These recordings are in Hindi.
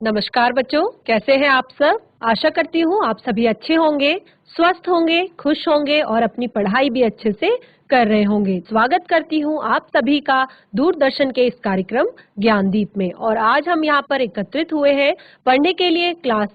नमस्कार बच्चों, कैसे हैं आप सब। आशा करती हूँ आप सभी अच्छे होंगे, स्वस्थ होंगे, खुश होंगे और अपनी पढ़ाई भी अच्छे से कर रहे होंगे। स्वागत करती हूँ आप सभी का दूरदर्शन के इस कार्यक्रम ज्ञानदीप में। और आज हम यहाँ पर एकत्रित हुए हैं पढ़ने के लिए क्लास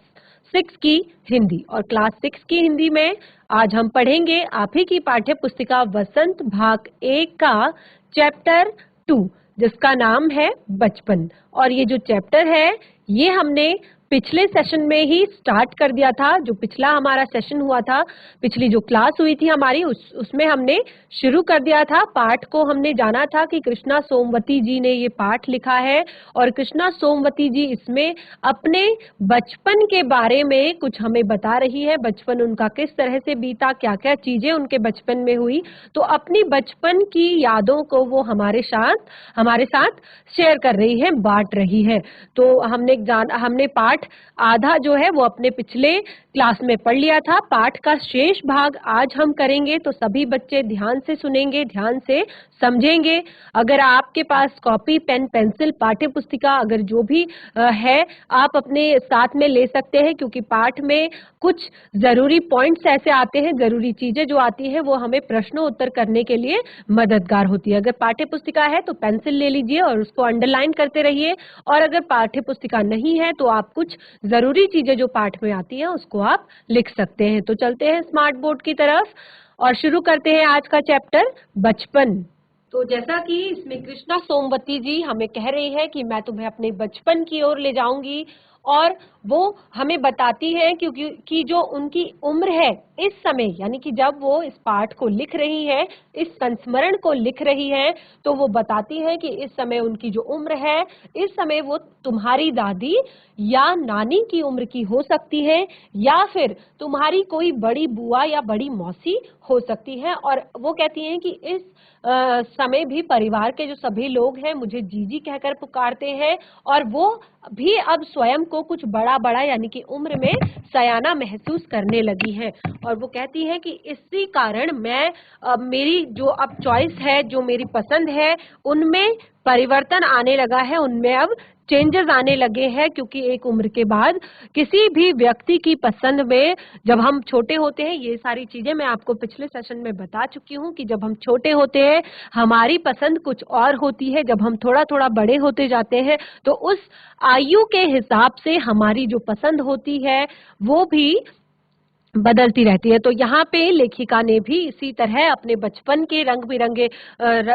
6 की हिंदी। और क्लास 6 की हिंदी में आज हम पढ़ेंगे आप ही की पाठ्य पुस्तिका वसंत भाग 1 का चैप्टर 2, जिसका नाम है बचपन। और ये जो चैप्टर है ये हमने पिछले सेशन में ही स्टार्ट कर दिया था। जो पिछला हमारा सेशन हुआ था, पिछली जो क्लास हुई थी हमारी, उसमें हमने शुरू कर दिया था। पाठ को हमने जाना था कि कृष्णा सोमवती जी ने ये पाठ लिखा है और कृष्णा सोमवती जी इसमें अपने बचपन के बारे में कुछ हमें बता रही है। बचपन उनका किस तरह से बीता, क्या क्या चीजें उनके बचपन में हुई, तो अपनी बचपन की यादों को वो हमारे साथ शेयर कर रही है, बांट रही है। तो हमने पाठ आधा जो है वो अपने पिछले क्लास में पढ़ लिया था। पाठ का शेष भाग आज हम करेंगे, तो सभी बच्चे ध्यान से सुनेंगे, ध्यान से समझेंगे। अगर आपके पास कॉपी, पेन, पेंसिल, पाठ्य पुस्तिका अगर जो भी है आप अपने साथ में ले सकते हैं, क्योंकि पाठ में कुछ जरूरी पॉइंट्स ऐसे आते हैं, जरूरी चीजें जो आती हैं वो हमें प्रश्नों उत्तर करने के लिए मददगार होती है। अगर पाठ्य पुस्तिका है तो पेंसिल ले लीजिए और उसको अंडरलाइन करते रहिए, और अगर पाठ्य पुस्तिका नहीं है तो आप कुछ जरूरी चीजें जो पाठ में आती हैं उसको आप लिख सकते हैं। तो चलते हैं स्मार्ट बोर्ड की तरफ और शुरू करते हैं आज का चैप्टर बचपन। तो जैसा कि इसमें कृष्णा सोमवती जी हमें कह रही है कि मैं तुम्हें अपने बचपन की ओर ले जाऊंगी, और वो हमें बताती है क्योंकि जो उनकी उम्र है इस समय, यानी कि जब वो इस पाठ को लिख रही है, इस संस्मरण को लिख रही है, तो वो बताती है कि इस समय उनकी जो उम्र है, इस समय वो तुम्हारी दादी या नानी की उम्र की हो सकती है, या फिर तुम्हारी कोई बड़ी बुआ या बड़ी मौसी हो सकती है। और वो कहती हैं कि इस समय भी परिवार के जो सभी लोग हैं मुझे जीजी कहकर पुकारते हैं, और वो भी अब स्वयं को कुछ बड़ा बड़ा यानी कि उम्र में सयाना महसूस करने लगी हैं। और वो कहती है कि इसी कारण मैं मेरी जो अब चॉइस है, जो मेरी पसंद है, उनमें परिवर्तन आने लगा है, उनमें अब चेंजेस आने लगे हैं। क्योंकि एक उम्र के बाद किसी भी व्यक्ति की पसंद में, जब हम छोटे होते हैं, ये सारी चीजें मैं आपको पिछले सेशन में बता चुकी हूँ कि जब हम छोटे होते हैं हमारी पसंद कुछ और होती है, जब हम थोड़ा थोड़ा बड़े होते जाते हैं तो उस आयु के हिसाब से हमारी जो पसंद होती है वो भी बदलती रहती है। तो यहाँ पे लेखिका ने भी इसी तरह अपने बचपन के रंग बिरंगे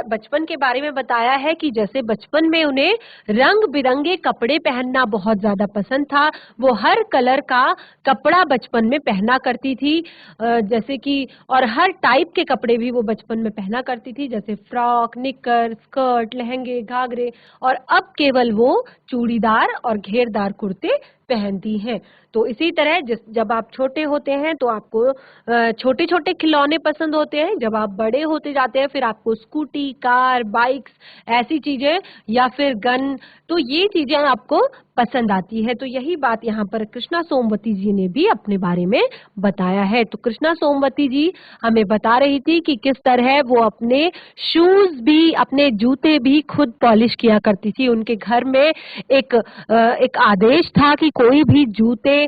बचपन के बारे में बताया है कि जैसे बचपन में उन्हें रंग बिरंगे कपड़े पहनना बहुत ज्यादा पसंद था। वो हर कलर का कपड़ा बचपन में पहना करती थी, जैसे कि, और हर टाइप के कपड़े भी वो बचपन में पहना करती थी, जैसे फ्रॉक, निकर, स्कर्ट, लहंगे, घाघरे। और अब केवल वो चूड़ीदार और घेरदार कुर्ते पहनती हैं। तो इसी तरह जब आप छोटे होते हैं तो आपको छोटे छोटे खिलौने पसंद होते हैं, जब आप बड़े होते जाते हैं फिर आपको स्कूटी, कार, बाइक्स, ऐसी चीजें, या फिर गन, तो ये चीजें आपको पसंद आती है। तो यही बात यहाँ पर कृष्णा सोमवती जी ने भी अपने बारे में बताया है। तो कृष्णा सोमवती जी हमें बता रही थी कि किस तरह वो अपने शूज भी, अपने जूते भी खुद पॉलिश किया करती थी। उनके घर में एक आदेश था कि कोई भी जूते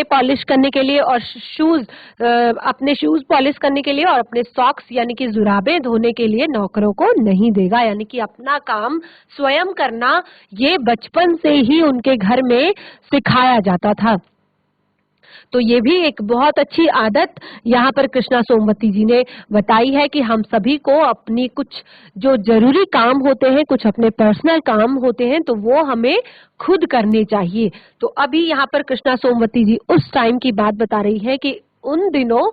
पॉलिश करने के लिए और अपने शूज पॉलिश करने के लिए और अपने सॉक्स यानी कि जुराबें धोने के लिए नौकरों को नहीं देगा। यानी कि अपना काम स्वयं करना ये बचपन से ही उनके घर में सिखाया जाता था। तो ये भी एक बहुत अच्छी आदत यहाँ पर कृष्णा सोमवती जी ने बताई है कि हम सभी को अपनी कुछ जो जरूरी काम होते हैं, कुछ अपने पर्सनल काम होते हैं, तो वो हमें खुद करने चाहिए। तो अभी यहाँ पर कृष्णा सोमवती जी उस टाइम की बात बता रही है कि उन दिनों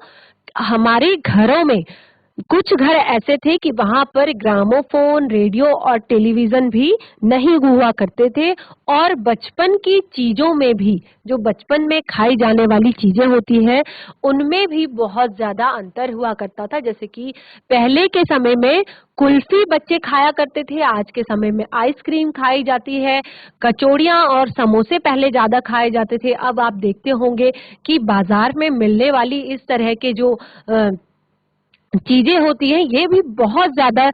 हमारे घरों में कुछ घर ऐसे थे कि वहां पर ग्रामोफोन, रेडियो और टेलीविजन भी नहीं हुआ करते थे, और बचपन की चीजों में भी, जो बचपन में खाई जाने वाली चीजें होती हैं उनमें भी बहुत ज्यादा अंतर हुआ करता था। जैसे कि पहले के समय में कुल्फी बच्चे खाया करते थे, आज के समय में आइसक्रीम खाई जाती है, कचौड़ियाँ और समोसे पहले ज्यादा खाए जाते थे। अब आप देखते होंगे कि बाजार में मिलने वाली इस तरह के जो चीजें होती हैं, ये भी बहुत ज्यादा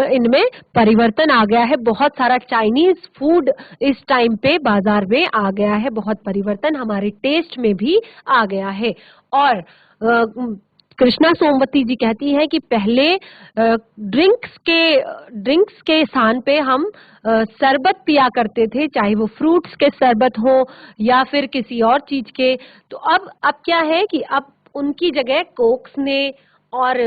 इनमें परिवर्तन आ गया है। बहुत सारा चाइनीज फूड इस टाइम पे बाजार में आ गया है, बहुत परिवर्तन हमारे टेस्ट में भी आ गया है। और कृष्णा सोमवती जी कहती हैं कि पहले ड्रिंक्स के स्थान पे हम शरबत पिया करते थे, चाहे वो फ्रूट्स के शरबत हो या फिर किसी और चीज के। तो अब क्या है कि अब उनकी जगह कोक्स ने और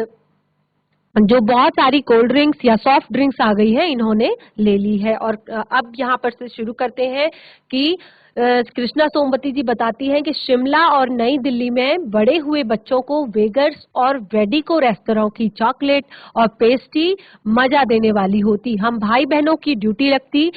जो बहुत सारी कोल्ड ड्रिंक्स या सॉफ्ट ड्रिंक्स आ गई है, इन्होंने ले ली है। और अब यहाँ पर से शुरू करते हैं कि कृष्णा सोमवती जी बताती हैं कि शिमला और नई दिल्ली में बड़े हुए बच्चों को वेगर्स और वेडिको रेस्तरां की चॉकलेट और पेस्ट्री मजा देने वाली होती। हम भाई बहनों की ड्यूटी लगती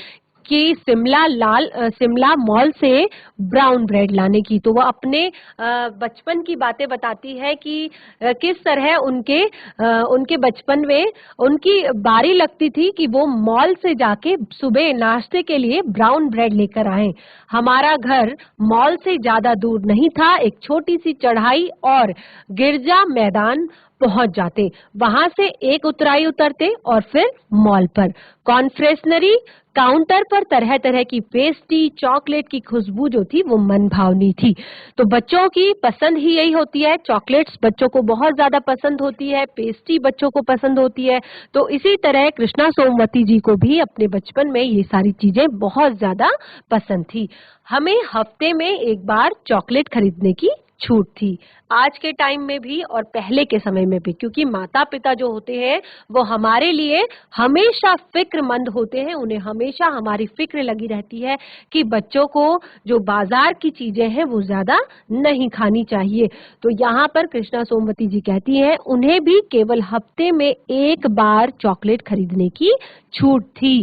कि शिमला मॉल से ब्राउन ब्रेड लाने की। तो वो अपने बचपन की बातें बताती है कि किस तरह उनके बचपन में उनकी बारी लगती थी कि वो मॉल से जाके सुबह नाश्ते के लिए ब्राउन ब्रेड लेकर आए। हमारा घर मॉल से ज्यादा दूर नहीं था, एक छोटी सी चढ़ाई और गिरजा मैदान पहुंच जाते, वहां से एक उतराई उतरते और फिर मॉल पर कॉन्फ्रेशनरी काउंटर पर तरह तरह की पेस्ट्री चॉकलेट की खुशबू जो थी वो मन भावनी थी। तो बच्चों की पसंद ही यही होती है, चॉकलेट्स बच्चों को बहुत ज्यादा पसंद होती है, पेस्ट्री बच्चों को पसंद होती है। तो इसी तरह कृष्णा सोमवती जी को भी अपने बचपन में ये सारी चीजें बहुत ज्यादा पसंद थी। हमें हफ्ते में एक बार चॉकलेट खरीदने की छूट थी, आज के टाइम में भी और पहले के समय में भी, क्योंकि माता पिता जो होते हैं वो हमारे लिए हमेशा फिक्रमंद होते हैं। उन्हें हमेशा हमारी फिक्र लगी रहती है कि बच्चों को जो बाजार की चीजें हैं वो ज्यादा नहीं खानी चाहिए। तो यहाँ पर कृष्णा सोमवती जी कहती हैं उन्हें भी केवल हफ्ते में एक बार चॉकलेट खरीदने की छूट थी।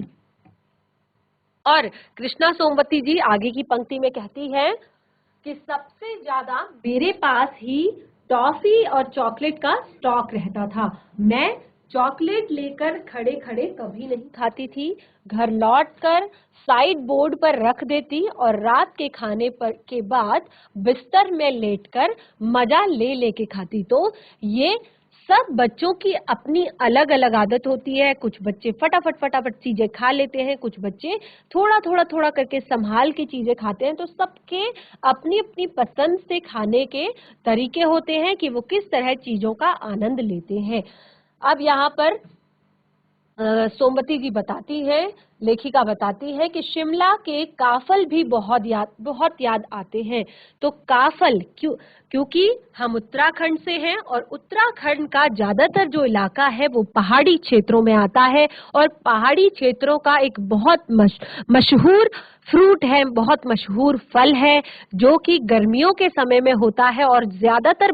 और कृष्णा सोमवती जी आगे की पंक्ति में कहती है कि सबसे ज्यादा मेरे पास ही टॉफी और चॉकलेट का स्टॉक रहता था। मैं चॉकलेट लेकर खड़े खड़े कभी नहीं खाती थी, घर लौटकर साइड बोर्ड पर रख देती और रात के खाने पर के बाद बिस्तर में लेटकर मजा ले लेके खाती। तो ये सब बच्चों की अपनी अलग अलग आदत होती है। कुछ बच्चे फटाफट चीजें खा लेते हैं, कुछ बच्चे थोड़ा करके संभाल के चीजें खाते हैं। तो सबके अपनी अपनी पसंद से खाने के तरीके होते हैं कि वो किस तरह चीजों का आनंद लेते हैं। अब यहाँ पर सोमवती जी बताती है, लेखिका बताती है कि शिमला के काफल भी बहुत याद आते हैं। तो काफल क्योंकि हम उत्तराखंड से हैं और उत्तराखंड का ज्यादातर जो इलाका है वो पहाड़ी क्षेत्रों में आता है और पहाड़ी क्षेत्रों का एक बहुत मशहूर फ्रूट है, बहुत मशहूर फल है जो कि गर्मियों के समय में होता है। और ज्यादातर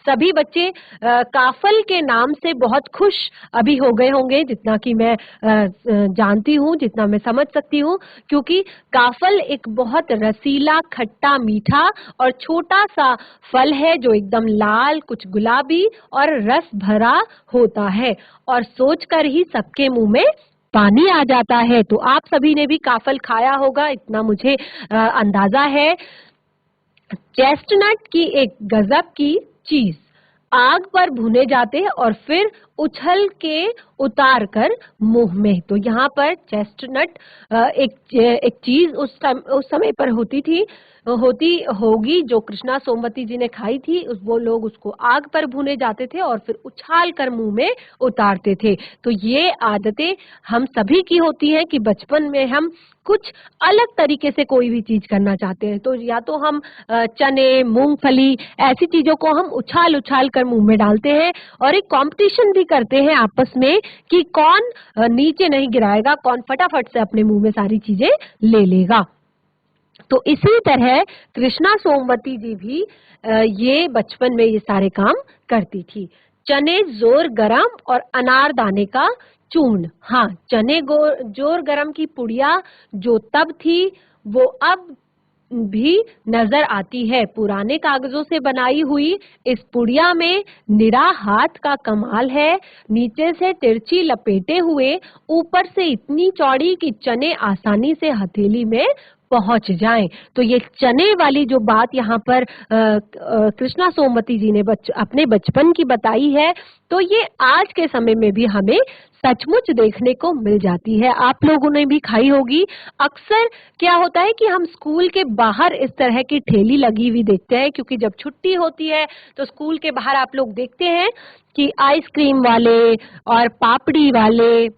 सभी बच्चे काफल के नाम से बहुत खुश अभी हो गए होंगे, जितना कि मैं जानती हूँ, जितना मैं समझ सकती हूँ, क्योंकि काफल एक बहुत रसीला खट्टा मीठा और छोटा सा फल है जो एकदम लाल कुछ गुलाबी और रस भरा होता है और सोचकर ही सबके मुंह में पानी आ जाता है। तो आप सभी ने भी काफल खाया होगा, इतना मुझे अंदाजा है। चेस्टनट की एक गजब की चीज, आग पर भुने जाते और फिर उछल के उतार कर मुंह में। तो यहाँ पर चेस्टनट एक चीज उस समय पर होती होगी जो कृष्णा सोमवती जी ने खाई थी। वो लोग उसको आग पर भुने जाते थे और फिर उछाल कर मुंह में उतारते थे। तो ये आदतें हम सभी की होती हैं कि बचपन में हम कुछ अलग तरीके से कोई भी चीज करना चाहते हैं, तो या तो हम चने मूंगफली ऐसी चीजों को हम उछाल कर मुंह में डालते हैं और एक कंपटीशन भी करते हैं आपस में कि कौन नीचे नहीं गिराएगा, कौन फटाफट से अपने मुंह में सारी चीजें ले लेगा। तो इसी तरह कृष्णा सोमवती जी भी ये बचपन में ये सारे काम करती थी। चने जोर गरम और अनारदाने का चूर्ण, हाँ, चने जोर गरम की पुड़िया जो तब थी वो अब भी नजर आती है। पुराने कागजों से बनाई हुई इस पुड़िया में निरा हाथ का कमाल है, नीचे से तिरछी लपेटे हुए, ऊपर से इतनी चौड़ी कि चने आसानी से हथेली में पहुंच जाएं। तो ये चने वाली जो बात यहाँ पर कृष्णा सोमवती जी ने अपने बचपन की बताई है, तो ये आज के समय में भी हमें सचमुच देखने को मिल जाती है। आप लोगों ने भी खाई होगी। अक्सर क्या होता है कि हम स्कूल के बाहर इस तरह की ठेली लगी हुई देखते हैं, क्योंकि जब छुट्टी होती है तो स्कूल के बाहर आप लोग देखते हैं कि आइसक्रीम वाले और पापड़ी वाले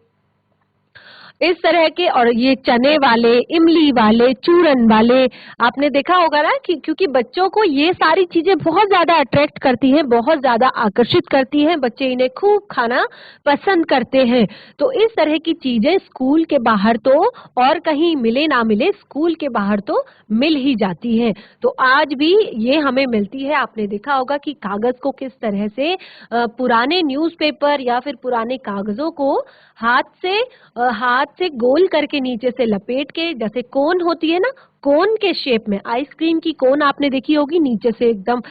इस तरह के, और ये चने वाले, इमली वाले, चूरन वाले, आपने देखा होगा ना कि क्योंकि बच्चों को ये सारी चीजें बहुत ज्यादा अट्रैक्ट करती हैं, बहुत ज्यादा आकर्षित करती हैं, बच्चे इन्हें खूब खाना पसंद करते हैं। तो इस तरह की चीजें स्कूल के बाहर तो और कहीं मिले ना मिले, स्कूल के बाहर तो मिल ही जाती हैं। तो आज भी ये हमें मिलती है। आपने देखा होगा कि कागज को किस तरह से पुराने न्यूज़पेपर या फिर पुराने कागजों को हाथ से गोल करके नीचे से लपेट के, जैसे कोन होती है ना, कोन के शेप में, आइसक्रीम की कोन आपने देखी होगी, नीचे से एकदम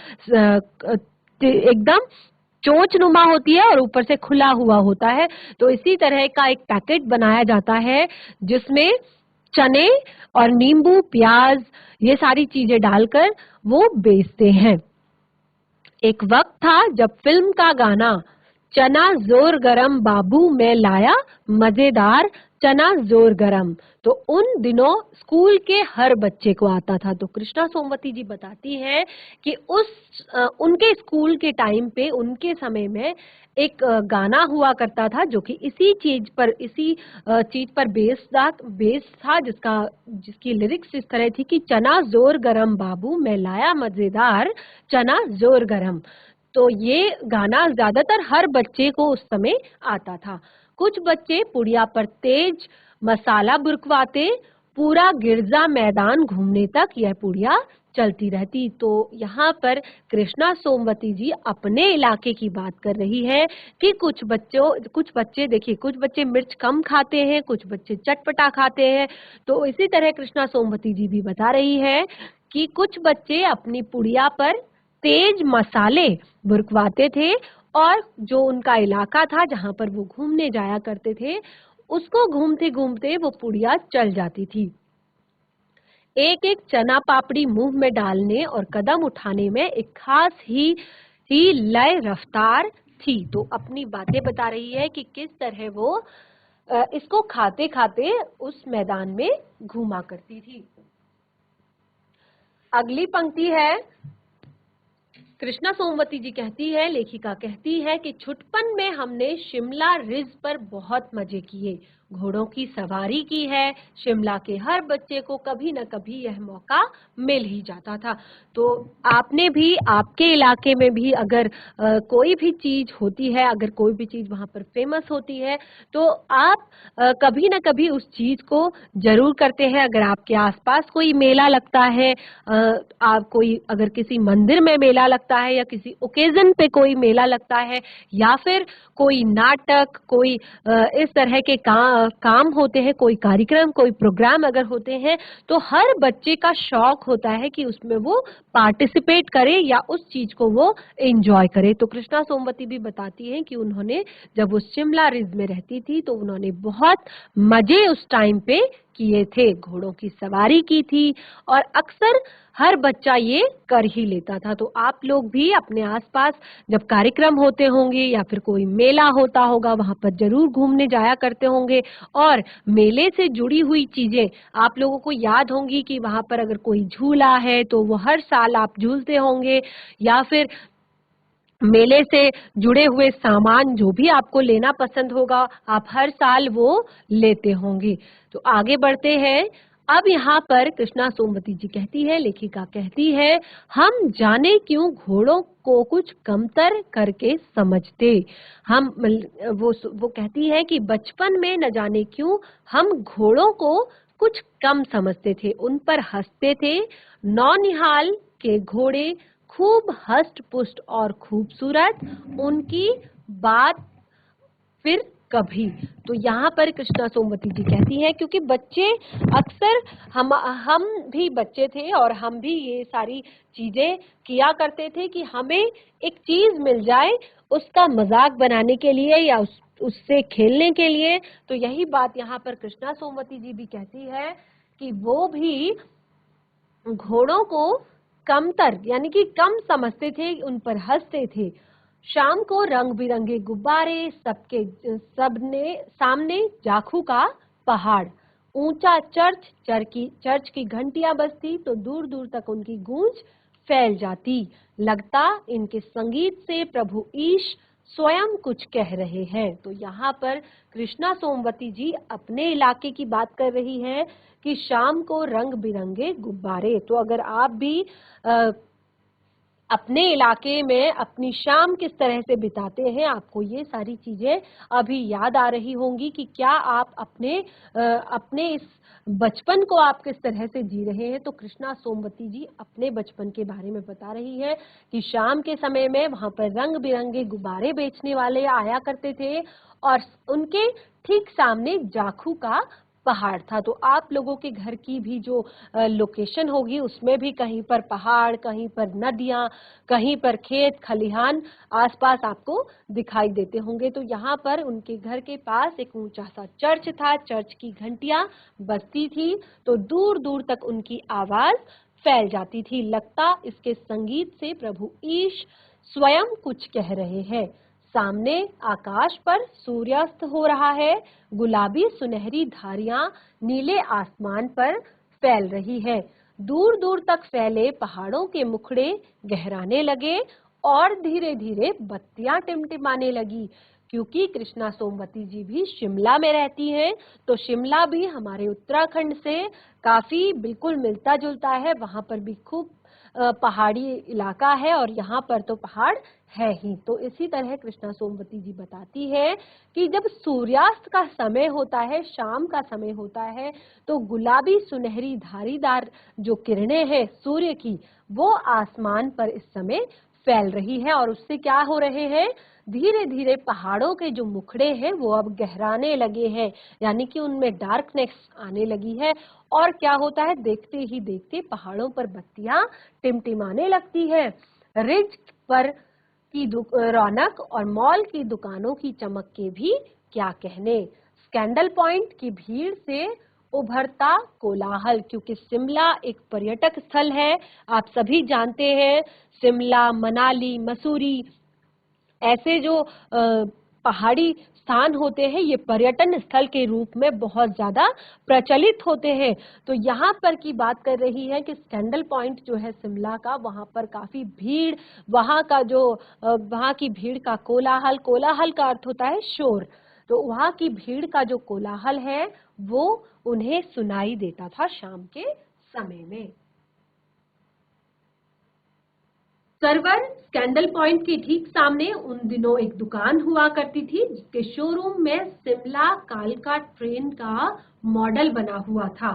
चोंचनुमा होती है और ऊपर से खुला हुआ होता है। तो इसी तरह का एक पैकेट बनाया जाता है जिसमें चने और नींबू, प्याज, ये सारी चीजें डालकर वो बेचते हैं। एक वक्त था जब फिल्म का गाना चना जोर गरम बाबू मैं लाया मजेदार चना जोर गरम, तो उन दिनों स्कूल के हर बच्चे को आता था। तो कृष्णा सोमवती जी बताती हैं कि उनके स्कूल के टाइम पे, उनके समय में एक गाना हुआ करता था जो कि इसी चीज पर बेस्ड था, जिसकी लिरिक्स इस तरह थी कि चना जोर गरम बाबू मैं लाया मजेदार चना जोर गरम। तो ये गाना ज्यादातर हर बच्चे को उस समय आता था। कुछ बच्चे पुड़िया पर तेज मसाला बुरकवाते, पूरा गिरजा मैदान घूमने तक यह पुड़िया चलती रहती। तो यहाँ पर कृष्णा सोमवती जी अपने इलाके की बात कर रही है कि कुछ बच्चे देखिए, कुछ बच्चे मिर्च कम खाते हैं, कुछ बच्चे चटपटा खाते हैं। तो इसी तरह कृष्णा सोमवती जी भी बता रही है कि कुछ बच्चे अपनी पुड़िया पर तेज मसाले बुरकवाते थे, और जो उनका इलाका था जहां पर वो घूमने जाया करते थे, उसको घूमते घूमते वो पुड़िया चल जाती थी। एक एक चना पापड़ी मुंह में डालने और कदम उठाने में एक खास ही लय रफ्तार थी। तो अपनी बातें बता रही है कि किस तरह वो इसको खाते खाते उस मैदान में घूमा करती थी। अगली पंक्ति है, कृष्णा सोमवती जी कहती है, लेखिका कहती है कि छुटपन में हमने शिमला रिज पर बहुत मजे किए, घोड़ों की सवारी की है। शिमला के हर बच्चे को कभी न कभी यह मौका मिल ही जाता था। तो आपने भी, आपके इलाके में भी अगर कोई भी चीज होती है, अगर कोई भी चीज वहां पर फेमस होती है, तो आप कभी न कभी उस चीज को जरूर करते हैं। अगर आपके आसपास कोई मेला लगता है, आप कोई अगर किसी मंदिर में मेला लगता है या किसी ओकेजन पे कोई मेला लगता है, या फिर कोई नाटक, कोई इस तरह के काम होते हैं, कोई कार्यक्रम, कोई प्रोग्राम अगर होते हैं, तो हर बच्चे का शौक होता है कि उसमें वो पार्टिसिपेट करे या उस चीज को वो एंजॉय करे। तो कृष्णा सोमवती भी बताती हैं कि उन्होंने जब उस शिमला रिज में रहती थी तो उन्होंने बहुत मजे उस टाइम पे किए थे, घोड़ों की सवारी की थी, और अक्सर हर बच्चा ये कर ही लेता था। तो आप लोग भी अपने आसपास जब कार्यक्रम होते होंगे या फिर कोई मेला होता होगा, वहां पर जरूर घूमने जाया करते होंगे, और मेले से जुड़ी हुई चीजें आप लोगों को याद होंगी कि वहां पर अगर कोई झूला है तो वो हर साल आप झूलते होंगे, या फिर मेले से जुड़े हुए सामान जो भी आपको लेना पसंद होगा, आप हर साल वो लेते होंगे। तो आगे बढ़ते हैं। अब यहाँ पर कृष्णा सोमवती जी कहती है, लेखिका कहती है, हम जाने क्यों घोड़ों को कुछ कमतर करके समझते। वो कहती है कि बचपन में न जाने क्यों हम घोड़ों को कुछ कम समझते थे, उन पर हंसते थे। नौनिहाल के घोड़े खूब हष्ट पुष्ट और खूबसूरत, उनकी बात फिर कभी। तो यहाँ पर कृष्णा सोमवती जी कहती हैं, क्योंकि बच्चे अक्सर, हम भी बच्चे थे और हम भी ये सारी चीजें किया करते थे कि हमें एक चीज मिल जाए उसका मजाक बनाने के लिए या उससे खेलने के लिए। तो यही बात यहाँ पर कृष्णा सोमवती जी भी कहती है कि वो भी घोड़ों को कमतर यानी कि कम समझते थे, उन पर हंसते थे। शाम को रंग बिरंगे गुब्बारे, सबके सबने सामने जाखू का पहाड़, ऊंचा चर्च की घंटियां बजती तो दूर दूर तक उनकी गूंज फैल जाती। लगता इनके संगीत से प्रभु ईश स्वयं कुछ कह रहे हैं। तो यहाँ पर कृष्णा सोमवती जी अपने इलाके की बात कर रही हैं कि शाम को रंग बिरंगे गुब्बारे। तो अगर आप भी अपने इलाके में अपनी शाम किस तरह से बिताते हैं, आपको ये सारी चीजें अभी याद आ रही होंगी कि क्या आप अपने इस बचपन को आप किस तरह से जी रहे हैं। तो कृष्णा सोमवती जी अपने बचपन के बारे में बता रही है कि शाम के समय में वहां पर रंग बिरंगे गुब्बारे बेचने वाले आया करते थे और उनके ठीक सामने जाखू का पहाड़ था। तो आप लोगों के घर की भी जो लोकेशन होगी उसमें भी कहीं पर पहाड़, कहीं पर नदियां, कहीं पर खेत खलिहान आसपास आपको दिखाई देते होंगे। तो यहाँ पर उनके घर के पास एक ऊंचा सा चर्च था, चर्च की घंटियां बजती थी तो दूर दूर तक उनकी आवाज फैल जाती थी। लगता इसके संगीत से प्रभु ईश स्वयं कुछ कह रहे हैं। सामने आकाश पर सूर्यास्त हो रहा है, गुलाबी सुनहरी धारियां नीले आसमान पर फैल रही है। दूर दूर तक फैले पहाड़ों के मुखड़े गहराने लगे और धीरे धीरे बत्तियां टिमटिमाने लगी। क्योंकि कृष्णा सोमवती जी भी शिमला में रहती हैं, तो शिमला भी हमारे उत्तराखंड से काफी बिल्कुल मिलता जुलता है। वहां पर भी खूब पहाड़ी इलाका है और यहाँ पर तो पहाड़ है ही। तो इसी तरह कृष्णा सोमवती जी बताती है कि जब सूर्यास्त का समय होता है, शाम का समय होता है, तो गुलाबी सुनहरी धारीदार जो किरणें हैं सूर्य की, वो आसमान पर इस समय फैल रही है और उससे क्या हो रहे हैं, धीरे धीरे पहाड़ों के जो मुखड़े हैं वो अब गहराने लगे हैं, यानी कि उनमें डार्कनेस आने लगी है। और क्या होता है, देखते ही देखते पहाड़ों पर बत्तियां टिमटिमाने लगती है। रिज पर की रौनक और मॉल की दुकानों की चमक के भी क्या कहने। स्कैंडल पॉइंट की भीड़ से उभरता कोलाहल, क्योंकि शिमला एक पर्यटक स्थल है, आप सभी जानते हैं। शिमला, मनाली, मसूरी ऐसे जो पहाड़ी स्थान होते हैं ये पर्यटन स्थल के रूप में बहुत ज्यादा प्रचलित होते हैं। तो यहाँ पर की बात कर रही है कि स्कैंडल पॉइंट जो है शिमला का, वहां पर काफी भीड़, वहां का जो वहां की भीड़ का कोलाहल, कोलाहल का अर्थ होता है शोर, तो वहां की भीड़ का जो कोलाहल है वो उन्हें सुनाई देता था शाम के समय में। सर्वर स्कैंडल पॉइंट के ठीक सामने उन दिनों एक दुकान हुआ करती थी जिसके शोरूम में शिमला कालका ट्रेन का मॉडल बना हुआ था।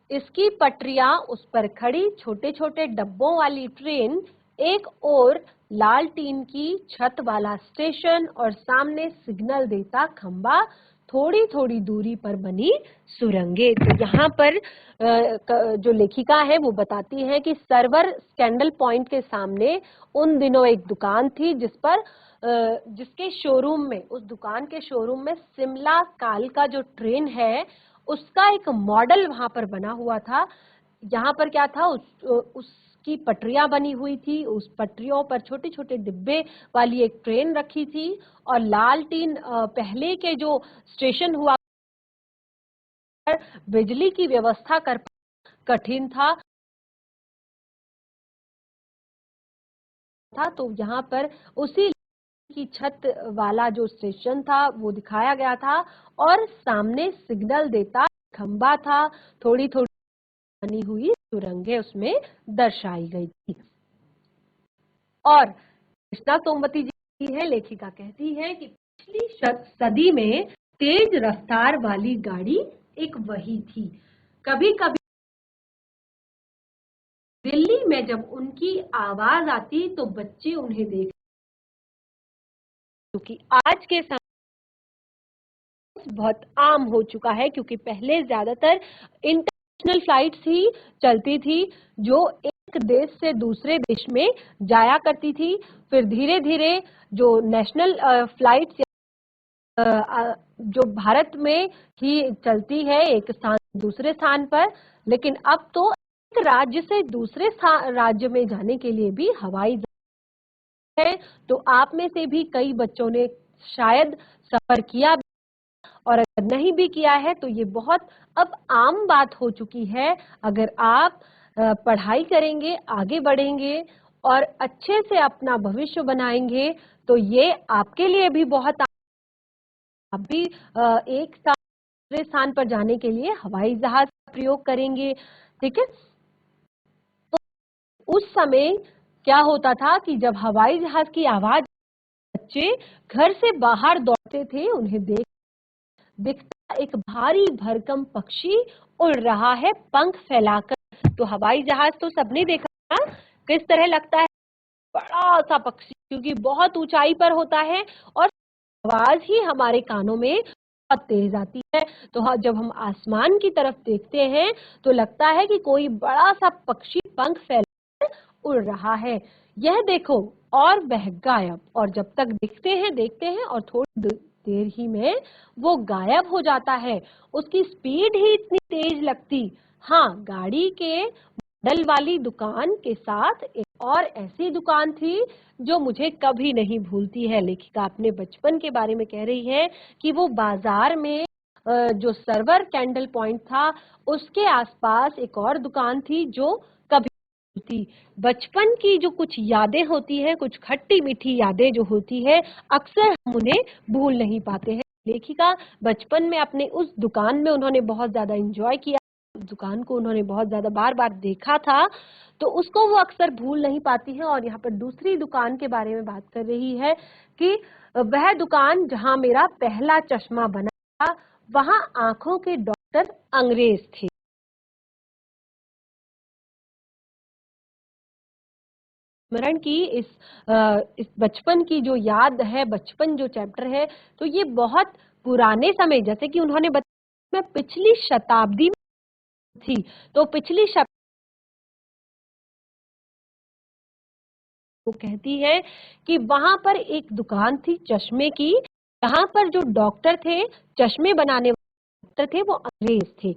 इसकी पटरियां, उस पर खड़ी छोटे छोटे डब्बों वाली ट्रेन, एक और लाल टीन की छत वाला स्टेशन और सामने सिग्नल देता खंबा, थोड़ी थोड़ी दूरी पर बनी सुरंगें। तो यहाँ पर जो लेखिका है वो बताती है कि सर्वर स्कैंडल पॉइंट के सामने उन दिनों एक दुकान थी जिसके शोरूम में, उस दुकान के शोरूम में शिमला काल का जो ट्रेन है उसका एक मॉडल वहां पर बना हुआ था। यहाँ पर क्या था, उसकी पटरियां बनी हुई थी, उस पटरियों पर छोटे छोटे डिब्बे वाली एक ट्रेन रखी थी और लाल टीन पहले के जो स्टेशन हुआ बिजली की व्यवस्था कर कठिन था। तो यहाँ पर उसी की छत वाला जो स्टेशन था वो दिखाया गया था और सामने सिग्नल देता खंबा था, थोड़ी थोड़ी बनी हुई सुरंगें उसमें दर्शाई गई थी। और कृष्णा सोमवती जी है लेखिका, कहती है कि पिछली सदी में तेज रफ्तार वाली गाड़ी एक वही थी। कभी कभी दिल्ली में जब उनकी आवाज आती तो बच्चे उन्हें देख, क्योंकि आज के समय बहुत आम हो चुका है, क्योंकि पहले ज्यादातर इंटरनेशनल फ्लाइट्स ही चलती थी जो एक देश से दूसरे देश में जाया करती थी। फिर धीरे धीरे जो नेशनल फ्लाइट्स जो भारत में ही चलती है एक स्थान से दूसरे स्थान पर, लेकिन अब तो एक राज्य से दूसरे राज्य में जाने के लिए भी हवाई जहाज है। तो आप में से भी कई बच्चों ने शायद सफर किया, और अगर नहीं भी किया है तो ये बहुत अब आम बात हो चुकी है। अगर आप पढ़ाई करेंगे, आगे बढ़ेंगे और अच्छे से अपना भविष्य बनाएंगे तो ये आपके लिए भी बहुत, आप भी एक दूसरे स्थान पर जाने के लिए हवाई जहाज का प्रयोग करेंगे। ठीक है, तो उस समय क्या होता था कि जब हवाई जहाज की आवाज, बच्चे घर से बाहर दौड़ते थे, उन्हें दिखता एक भारी भरकम पक्षी उड़ रहा है पंख फैलाकर। तो हवाई जहाज तो सबने देखा ना, किस तरह लगता है, बड़ा सा पक्षी, क्योंकि बहुत ऊंचाई पर होता है और आवाज ही हमारे कानों में बहुत तेज आती है। तो जब हम आसमान की तरफ देखते हैं तो लगता है कि कोई बड़ा सा पक्षी पंख फैलाकर उड़ रहा है। यह देखो, और वह गायब, और जब तक देखते हैं और थोड़ी देर ही में वो गायब हो जाता है। उसकी स्पीड ही इतनी तेज लगती। हाँ, गाड़ी के मॉडल वाली दुकान के साथ एक और ऐसी दुकान थी जो मुझे कभी नहीं भूलती है। लेखिका अपने बचपन के बारे में कह रही है कि वो बाजार में जो सर्वर कैंडल पॉइंट था उसके आसपास एक और दुकान थी जो कभी नहीं भूलती। बचपन की जो कुछ यादें होती हैं, कुछ खट्टी मीठी यादें जो होती है, अक्सर हम उन्हें भूल नहीं पाते हैं। लेखिका बचपन में अपने उस दुकान में उन्होंने बहुत ज्यादा एंजॉय किया, दुकान को उन्होंने बहुत ज्यादा बार बार देखा था, तो उसको वो अक्सर भूल नहीं पाती है। और यहाँ पर दूसरी दुकान के बारे में बात कर रही है कि वह दुकान जहाँ मेरा पहला चश्मा बना था, वहाँ आंखों के डॉक्टर अंग्रेज थे। स्मरण की इस बचपन की जो याद है, बचपन जो चैप्टर है, तो ये बहुत पुराने समय, जैसे कि उन्होंने बताया, मैं पिछली शताब्दी में थी, तो पिछली वो कहती है कि वहां पर एक दुकान थी चश्मे की, जहां पर जो डॉक्टर थे, चश्मे बनाने वाले डॉक्टर थे, वो अंग्रेज थे।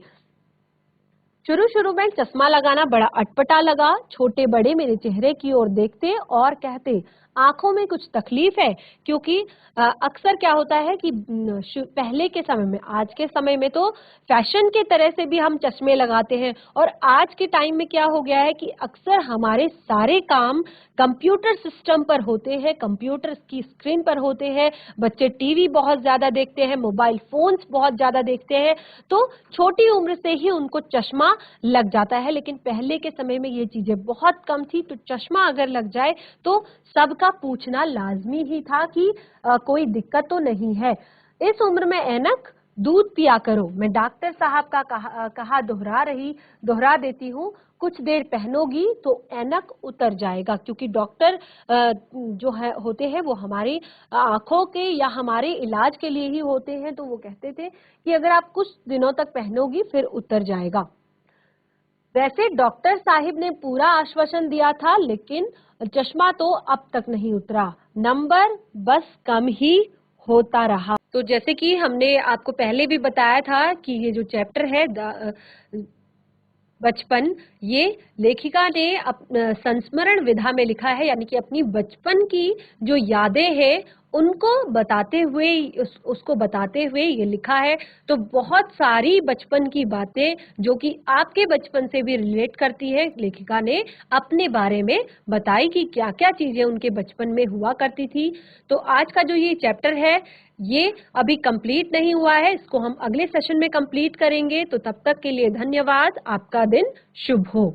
शुरू शुरू में चश्मा लगाना बड़ा अटपटा लगा। छोटे बड़े मेरे चेहरे की ओर देखते और कहते आंखों में कुछ तकलीफ है, क्योंकि अक्सर क्या होता है कि पहले के समय में, आज के समय में तो फैशन के तरह से भी हम चश्मे लगाते हैं, और आज के टाइम में क्या हो गया है कि अक्सर हमारे सारे काम कंप्यूटर सिस्टम पर होते हैं, कंप्यूटर की स्क्रीन पर होते हैं। बच्चे टीवी बहुत ज्यादा देखते हैं, मोबाइल फोन्स बहुत ज्यादा देखते हैं, तो छोटी उम्र से ही उनको चश्मा लग जाता है। लेकिन पहले के समय में ये चीजें बहुत कम थी, तो चश्मा अगर लग जाए तो सबका पूछना लाजमी ही था कि कोई दिक्कत तो नहीं है। इस उम्र में ऐनक, दूध पिया करो। मैं डॉक्टर साहब का कहा दोहरा देती हूँ, कुछ देर पहनोगी तो ऐनक उतर जाएगा, क्योंकि डॉक्टर जो है होते हैं वो हमारी आंखों के या हमारे इलाज के लिए ही होते हैं। तो वो कहते थे कि अगर आप कुछ दिनों तक पहनोगी फिर उतर जाएगा। वैसे डॉक्टर साहिब ने पूरा आश्वासन दिया था, लेकिन चश्मा तो अब तक नहीं उतरा, नंबर बस कम ही होता रहा। तो जैसे कि हमने आपको पहले भी बताया था कि ये जो चैप्टर है बचपन, ये लेखिका ने संस्मरण विधा में लिखा है, यानी कि अपनी बचपन की जो यादें हैं उनको बताते हुए, उसको बताते हुए ये लिखा है। तो बहुत सारी बचपन की बातें जो कि आपके बचपन से भी रिलेट करती है, लेखिका ने अपने बारे में बताई कि क्या क्या चीजें उनके बचपन में हुआ करती थी। तो आज का जो ये चैप्टर है ये अभी कंप्लीट नहीं हुआ है, इसको हम अगले सेशन में कंप्लीट करेंगे। तो तब तक के लिए धन्यवाद, आपका दिन शुभ हो।